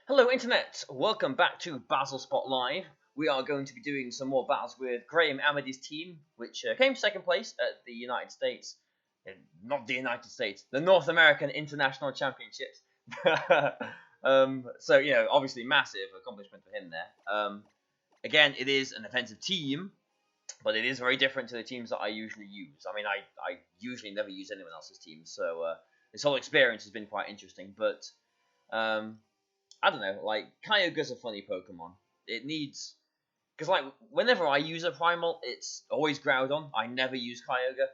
Hello Internet, welcome back to Bazzle Spot Live. We are going to be doing some more battles with Graham Amedy's team, which came second place at the United States, not the United States, the North American International Championships. So, obviously massive accomplishment for him there. Again, it is an offensive team, but it is very different to the teams that I usually use. I mean, I usually never use anyone else's team, so this whole experience has been quite interesting, but I don't know, like, Kyogre's a funny Pokemon. It needs... Because, like, whenever I use a Primal, it's always Groudon. I never use Kyogre.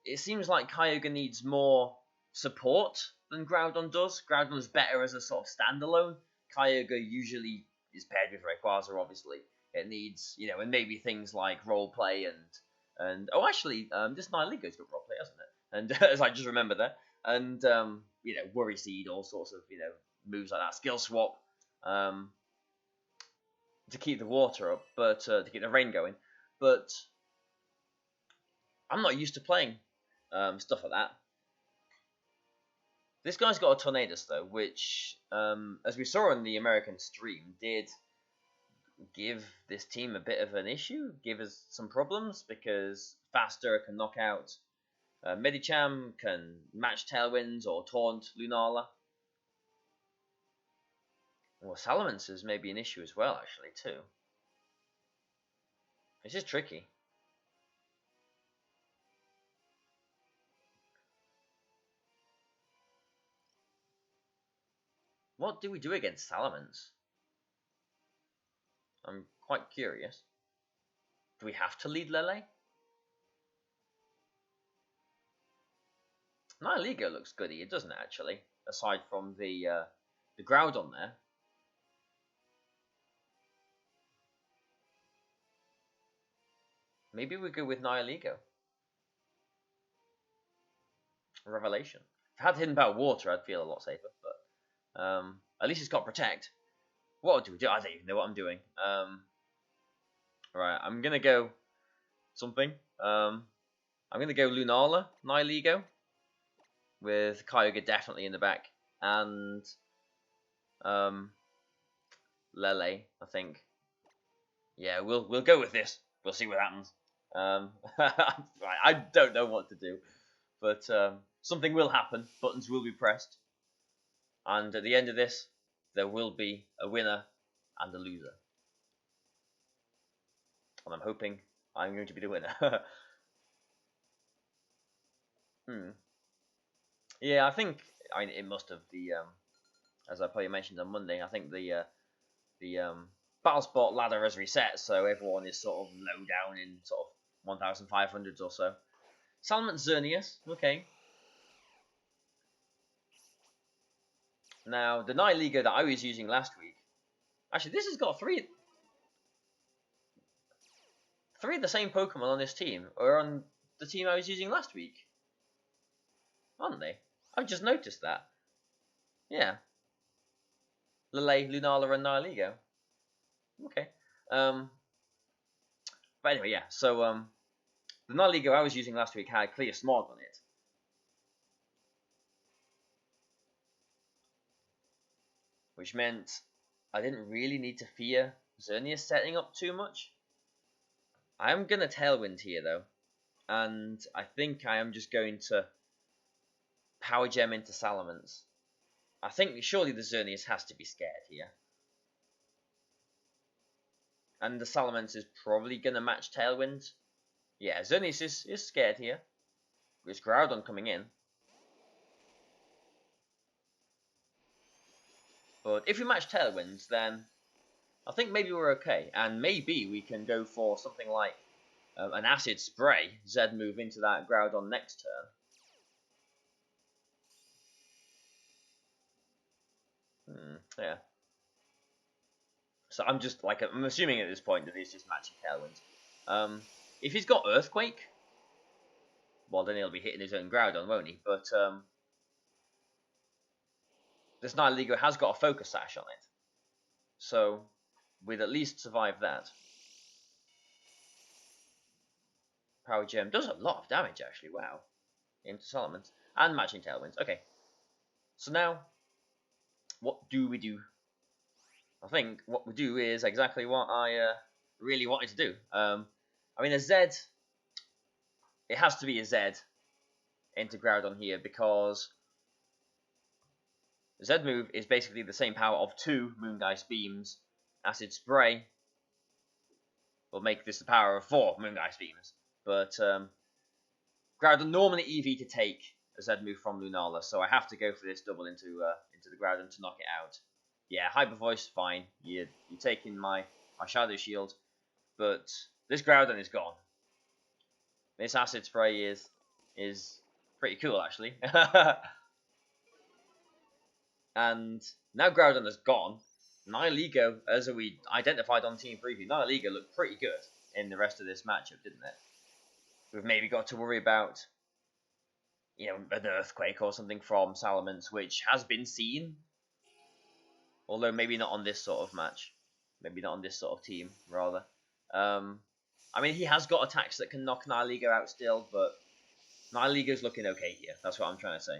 It seems like Kyogre needs more support than Groudon does. Groudon's better as a sort of standalone. Kyogre usually is paired with Rayquaza, obviously. It needs, and maybe things like roleplay and oh, actually, this Nihilego got roleplay, hasn't it? And as I just remember that. And, Worry Seed, all sorts of, moves like that, skill swap, to keep the water up, but to keep the rain going. But I'm not used to playing stuff like that. This guy's got a Tornadus though, which, as we saw in the American stream, did give this team a bit of an issue, give us some problems, because Faster can knock out Medicham, can match Tailwinds or taunt Lunala. Well, Salamences may be an issue as well, actually, too. This is tricky. What do we do against Salamence? I'm quite curious. Do we have to lead Lele? Nihilego looks goody, it doesn't it, actually? Aside from the Groudon there. Maybe we go with Nihilego. Revelation. If I had Hidden Power Water, I'd feel a lot safer, but at least it's got Protect. What do we do? I don't even know what I'm doing. Right, I'm gonna go something. I'm gonna go Lunala, Nihilego, with Kyogre definitely in the back, and Lele, I think. Yeah, we'll go with this. We'll see what happens. Right, I don't know what to do, but something will happen. Buttons will be pressed, and at the end of this, there will be a winner and a loser. And I'm hoping I'm going to be the winner. Yeah, I think it must have as I probably mentioned on Monday. I think the Battle Sport ladder has reset, so everyone is sort of low down in sort of 1,500s or so. Salamence Xerneas, okay. Now, the Nihilego that I was using last week, actually, this has got three of the same Pokemon on this team are on the team I was using last week, aren't they? I've just noticed that. Yeah. Lele, Lunala, and Nihilego. Okay. But anyway, yeah. So the Nihilego I was using last week had Clear Smog on it, which meant I didn't really need to fear Xerneas setting up too much. I am gonna Tailwind here though, and I think I am just going to Power Gem into Salamence. I think surely the Xerneas has to be scared here. And the Salamence is probably going to match Tailwind. Yeah, Xerneas is scared here. There's Groudon coming in. But if we match Tailwinds, then I think maybe we're okay. And maybe we can go for something like an Acid Spray. Z move into that Groudon next turn. Yeah. So I'm just I'm assuming at this point that he's just matching Tailwind. If he's got Earthquake, well then he'll be hitting his own Groudon, won't he? But this Nihilego has got a Focus Sash on it, so we'd at least survive that. Power Gem does a lot of damage actually. Wow, into Salamence and matching Tailwinds. Okay, so now what do we do I think what we do is exactly what I really wanted to do. I mean, a Z, it has to be a Z into Groudon here because the Z move is basically the same power of 2 Moongeist Beams. Acid Spray will make this the power of 4 Moongeist Beams. But Groudon normally EV to take a Z move from Lunala, so I have to go for this double into the Groudon to knock it out. Yeah, Hyper Voice, fine. You're taking my Shadow Shield, but this Groudon is gone. This Acid Spray is pretty cool, actually. And now Groudon is gone. Nihilego, as we identified on Team Preview, Nihilego looked pretty good in the rest of this matchup, didn't it? We've maybe got to worry about, an Earthquake or something from Salamence, which has been seen. Although maybe not on this sort of match. Maybe not on this sort of team, rather. I mean, he has got attacks that can knock Nihilego out still, but Nihilego's looking okay here. That's what I'm trying to say.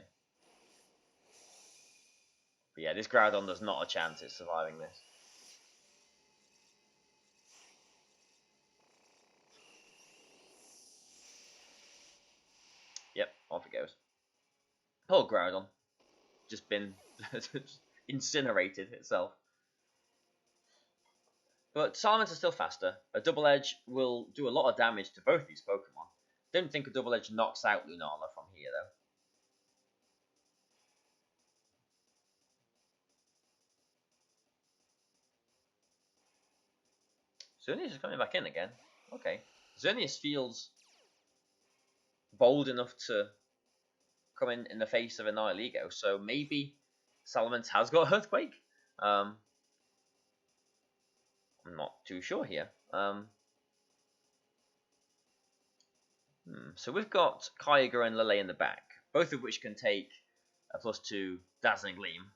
But yeah, this Groudon does not a chance at surviving this. Yep, off it goes. Poor Groudon. Just been incinerated itself. But Salamence is still faster. A Double Edge will do a lot of damage to both these Pokemon. Don't think a Double Edge knocks out Lunala from here, though. Xerneas is coming back in again. Okay. Xerneas feels bold enough to come in the face of a Nihilego, so maybe Salamence has got Earthquake. I'm not too sure here. So we've got Kyogre and Lele in the back, both of which can take a +2 Dazzling Gleam.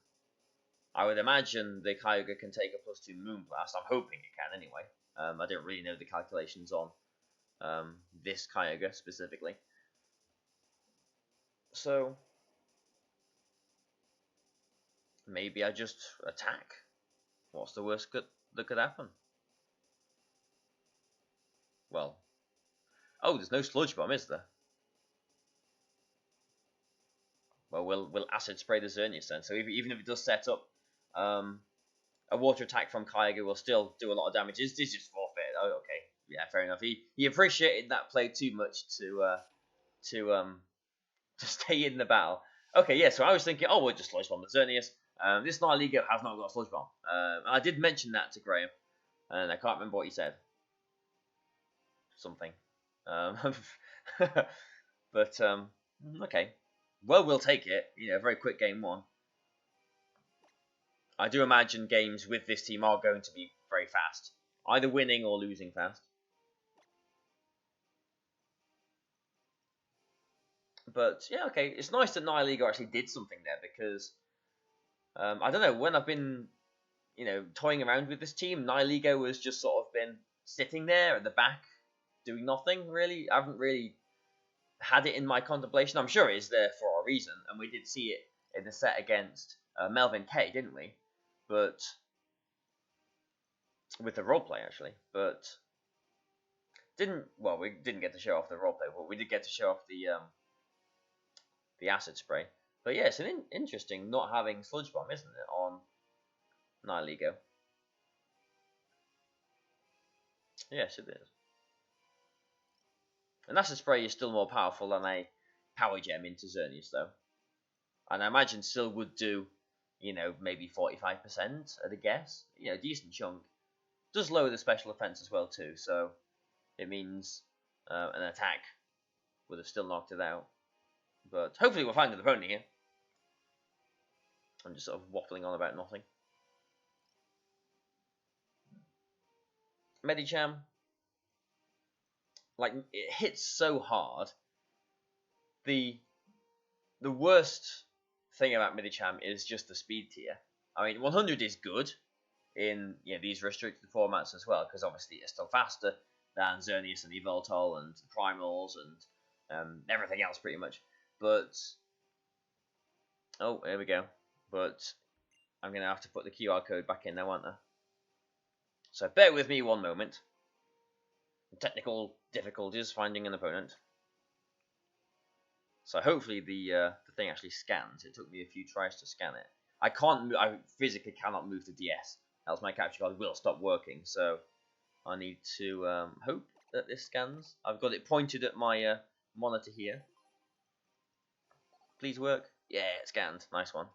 I would imagine the Kyogre can take a +2 Moonblast. I'm hoping it can anyway. I don't really know the calculations on this Kyogre specifically. So maybe I just attack. What's the worst that could happen? Well, oh, there's no Sludge Bomb, is there? Well, we'll Acid Spray the Xerneas then. So even if it does set up a Water attack from Kyogre, will still do a lot of damage. This is just forfeit. Oh, okay, yeah, fair enough. He appreciated that play too much to stay in the battle. Okay, yeah. So I was thinking, oh, we'll just Sludge Bomb the Xerneas. This Nihilego has not got a Sludge Bomb. I did mention that to Graham, and I can't remember what he said. Something. But okay. Well, we'll take it. Very quick game 1. I do imagine games with this team are going to be very fast, either winning or losing fast. But yeah, okay. It's nice that Nihilego actually did something there because I don't know, when I've been toying around with this team, Nihilego has just sort of been sitting there at the back doing nothing really. I haven't really had it in my contemplation. I'm sure it is there for a reason, and we did see it in the set against Melvin K, didn't we? But with the roleplay actually, but we didn't get to show off the roleplay, but we did get to show off the Acid Spray. But yeah, it's an interesting not having Sludge Bomb, isn't it, on Nihilego? Yes, it is. And Acid Spray is still more powerful than a Power Gem into Xerneas, though. And I imagine still would do, maybe 45% at a guess. Decent chunk. Does lower the special defense as well, too. So it means an attack would have still knocked it out. But hopefully we'll find an opponent here. I'm just sort of waffling on about nothing. Medicham. Like, it hits so hard. The worst thing about Medicham is just the speed tier. I mean, 100 is good in these restricted formats as well, because obviously it's still faster than Xerneas and Yveltal and Primals and everything else pretty much. But oh, here we go. But I'm gonna have to put the QR code back in now, aren't I? So bear with me one moment. Technical difficulties finding an opponent. So hopefully the thing actually scans. It took me a few tries to scan it. I physically cannot move the DS, else my capture card will stop working. So I need to hope that this scans. I've got it pointed at my monitor here. Please work. Yeah, it scanned. Nice one.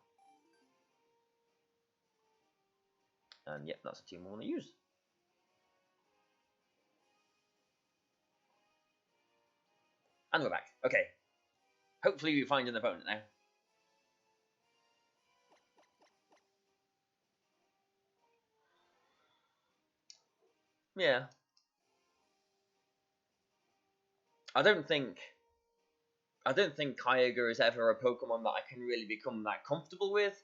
And yep, that's the team I want to use. And we're back. Okay. Hopefully we find an opponent now. Yeah. I don't think Kyogre is ever a Pokemon that I can really become that comfortable with.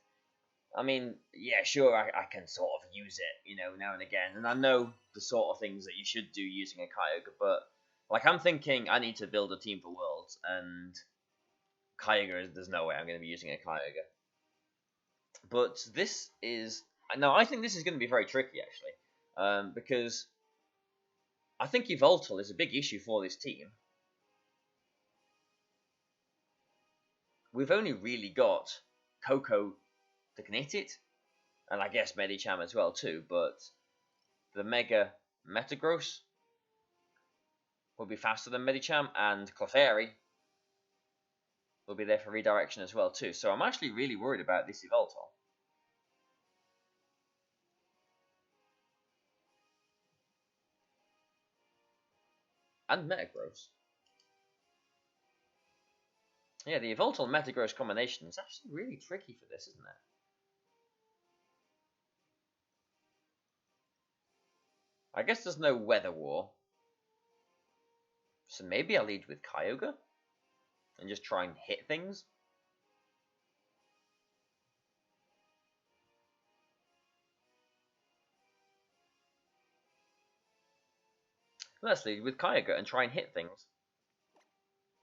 I mean, yeah, sure, I can sort of use it, you know, now and again, and I know the sort of things that you should do using a Kyogre, but like I'm thinking I need to build a team for Worlds, and Kyogre, there's no way I'm going to be using a Kyogre. But this is no, I think this is going to be very tricky actually, because I think Yveltal is a big issue for this team. We've only really got Coco to knit it, and I guess Medicham as well too, but the Mega Metagross will be faster than Medicham, and Clefairy will be there for redirection as well too. So I'm actually really worried about this Yveltal. And Metagross. Yeah, the Yveltal Metagross combination is actually really tricky for this, isn't it? I guess there's no Weather War. So maybe I'll lead with Kyogre and just try and hit things. Let's lead with Kyogre and try and hit things.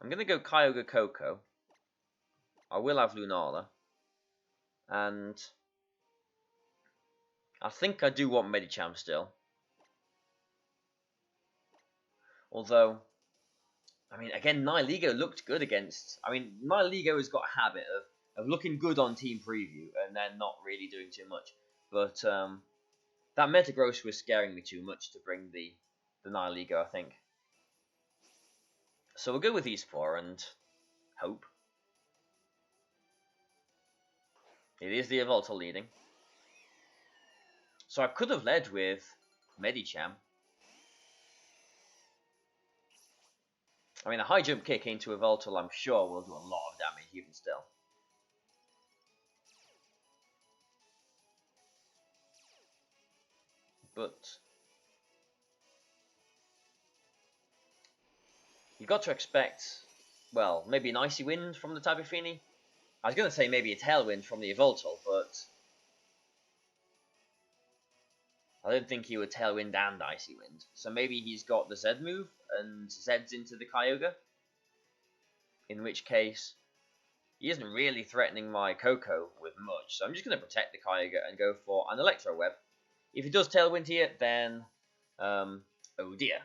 I'm going to go Kyogre Coco. I will have Lunala. And I think I do want Medicham still. Although, I mean, again, Nihilego looked good against... I mean, Nihilego has got a habit of looking good on Team Preview and then not really doing too much. But that Metagross was scaring me too much to bring the Nihilego, I think. So we'll go with these four and hope. It is the Yveltal leading. So I could have led with Medicham. I mean, a high jump kick into Yveltal, I'm sure, will do a lot of damage even still. But you've got to expect, well, maybe an Icy Wind from the Tapu Fini. I was going to say maybe a Tailwind from the Yveltal, but I don't think he would Tailwind and Icy Wind. So maybe he's got the Z move and Zeds into the Kyogre. In which case, he isn't really threatening my Coco with much. So I'm just going to protect the Kyogre and go for an Electro Web. If he does Tailwind here, then, oh dear.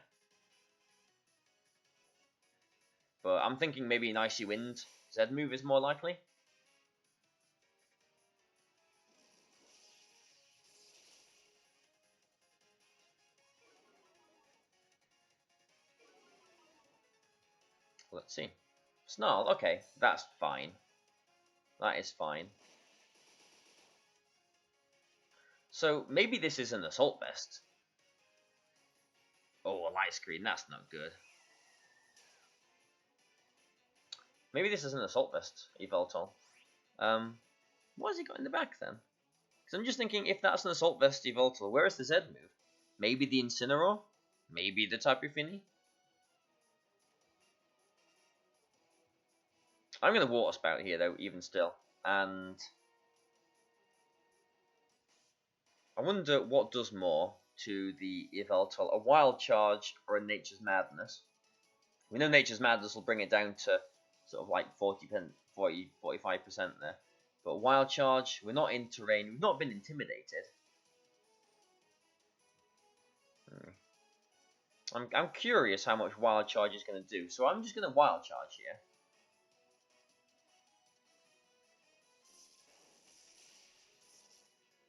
But I'm thinking maybe an Icy Wind Z move is more likely. Let's see. Snarl, okay, that's fine. That is fine. So maybe this is an Assault Vest. Oh, a Light Screen, that's not good. Maybe this is an Assault Vest, Yveltal. What has he got in the back then? Because I'm just thinking, if that's an Assault Vest Yveltal, where is the Z move? Maybe the Incineroar? Maybe the Tapu Fini? I'm going to Water Spout here, though, even still. And I wonder what does more to the Yveltal, a Wild Charge or a Nature's Madness. We know Nature's Madness will bring it down to sort of like 45% there. But Wild Charge, we're not in terrain, we've not been intimidated. I'm curious how much Wild Charge is going to do, so I'm just going to Wild Charge here.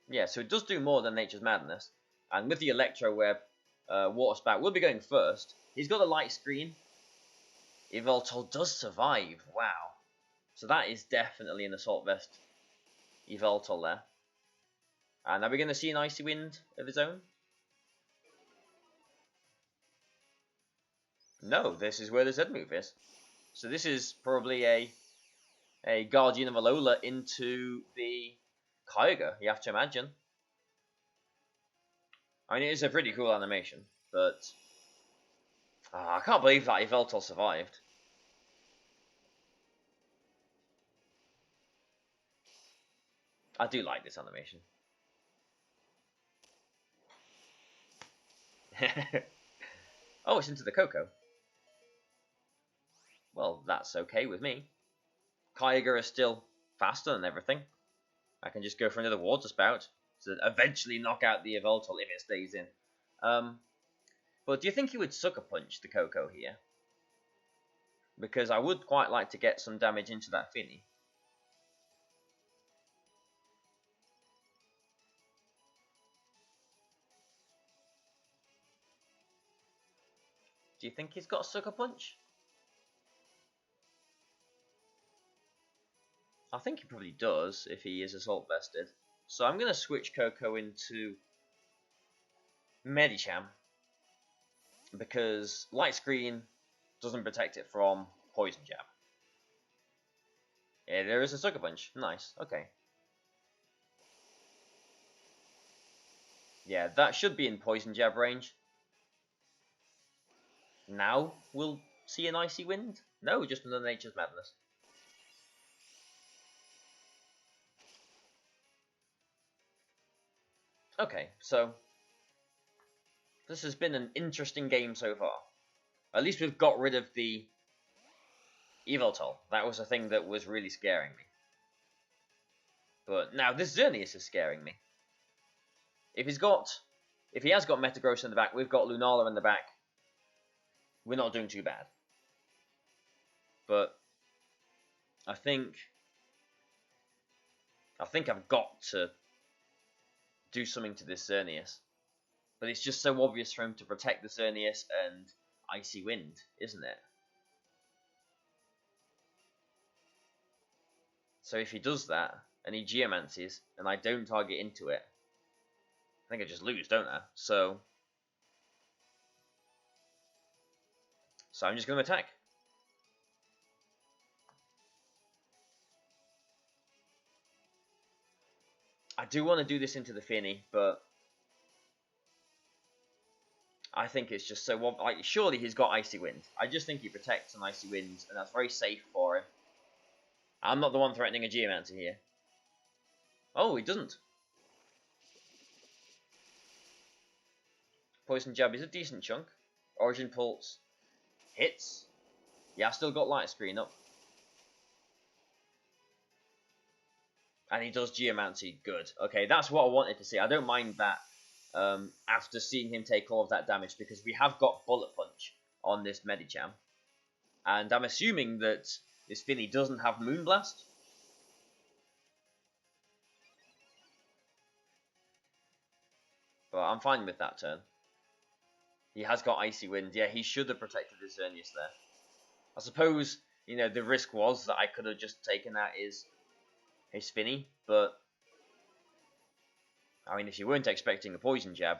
Yeah, so it does do more than Nature's Madness. And with the Electro Web, Water Spout will be going first. He's got a light screen. Yveltal does survive. Wow. So that is definitely an Assault Vest Yveltal there. And are we going to see an Icy Wind of his own? No, this is where the Z move is. So this is probably a Guardian of Alola into the Kyogre, you have to imagine. I mean, it is a pretty cool animation, but I can't believe that Yveltal survived. I do like this animation. Oh, it's into the Coco. Well, that's okay with me. Kyogre is still faster than everything. I can just go for another Water Spout to eventually knock out the Yveltal if it stays in. But do you think he would Sucker Punch the Coco here? Because I would quite like to get some damage into that Finny. Do you think he's got a Sucker Punch? I think he probably does if he is Assault Vested. So I'm going to switch Coco into Medicham. Because Light Screen doesn't protect it from Poison Jab. Yeah, there is a Sucker Punch. Nice. Okay. Yeah, that should be in Poison Jab range. Now we'll see an Icy Wind? No, just another Nature's Madness. Okay, so this has been an interesting game so far. At least we've got rid of the Yveltal. That was a thing that was really scaring me. But now this Xerneas is scaring me. If he has got Metagross in the back, we've got Lunala in the back. We're not doing too bad. But I think I've got to do something to this Xerneas. But it's just so obvious for him to protect the Xerneas and Icy Wind, isn't it? So if he does that, and he Geomancies, and I don't target into it, I think I just lose, don't I? So I'm just going to attack. I do want to do this into the Finny, but I think it's just so like surely he's got Icy Wind. I just think he protects an Icy Wind, and that's very safe for him. I'm not the one threatening a Geomancer here. Oh, he doesn't. Poison Jab is a decent chunk. Origin Pulse hits. Yeah, I've still got Light Screen up. And he does Geomancy. Good. Okay, that's what I wanted to see. I don't mind that after seeing him take all of that damage, because we have got Bullet Punch on this Medicham. And I'm assuming that this Finny doesn't have Moonblast. But I'm fine with that turn. He has got Icy Wind. Yeah, he should have protected his Xerneas there. I suppose, you know, the risk was that I could have just taken out his Finny, but I mean, if you weren't expecting a Poison Jab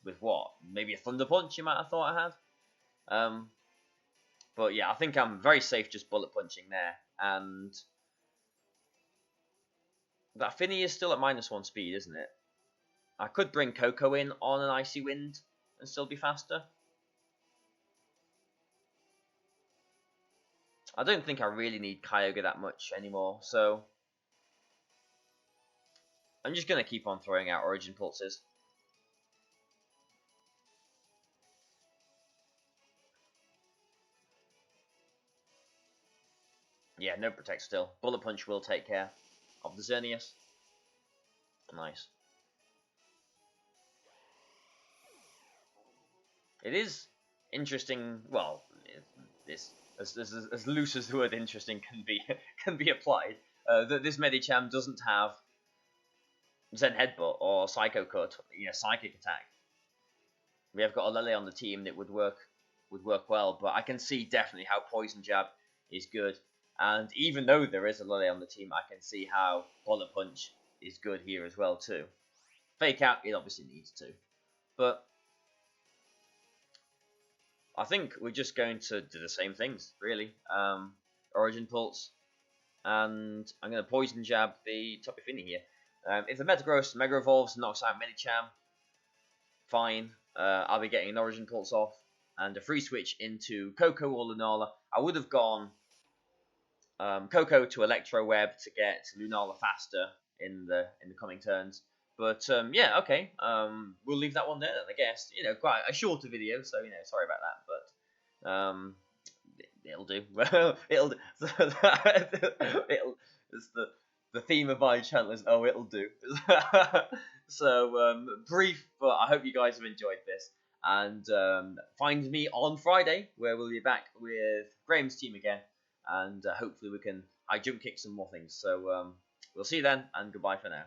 with what? Maybe a Thunder Punch you might have thought I had. But yeah, I think I'm very safe just Bullet Punching there. And that Finny is still at -1 speed, isn't it? I could bring Coco in on an Icy Wind and still be faster. I don't think I really need Kyogre that much anymore, so I'm just going to keep on throwing out Origin Pulses. Yeah, no Protect still. Bullet Punch will take care of the Xerneas. Nice. it is interesting. Well, this as loose as the word interesting can be can be applied. That this Medicham doesn't have Zen Headbutt or Psycho Cut, Psychic Attack. We have got a Lele on the team that would work well, but I can see definitely how Poison Jab is good. And even though there is a Lele on the team, I can see how Bullet Punch is good here as well too. Fake Out, it obviously needs to, but I think we're just going to do the same things, really. Origin Pulse, and I'm going to Poison Jab the Toppy Finny here. If the Metagross Mega Evolves knocks out Medicham, fine. I'll be getting an Origin Pulse off and a free switch into Coco or Lunala. I would have gone Coco to Electro Web to get Lunala faster in the coming turns. But yeah, okay. We'll leave that one there then, I guess. Quite a shorter video, so sorry about that, but it'll do. Well, it'll do. It's the theme of my channel is it'll do. So brief, but I hope you guys have enjoyed this. And find me on Friday, where we'll be back with Graham's team again, and hopefully we can jump kick some more things. So we'll see you then, and goodbye for now.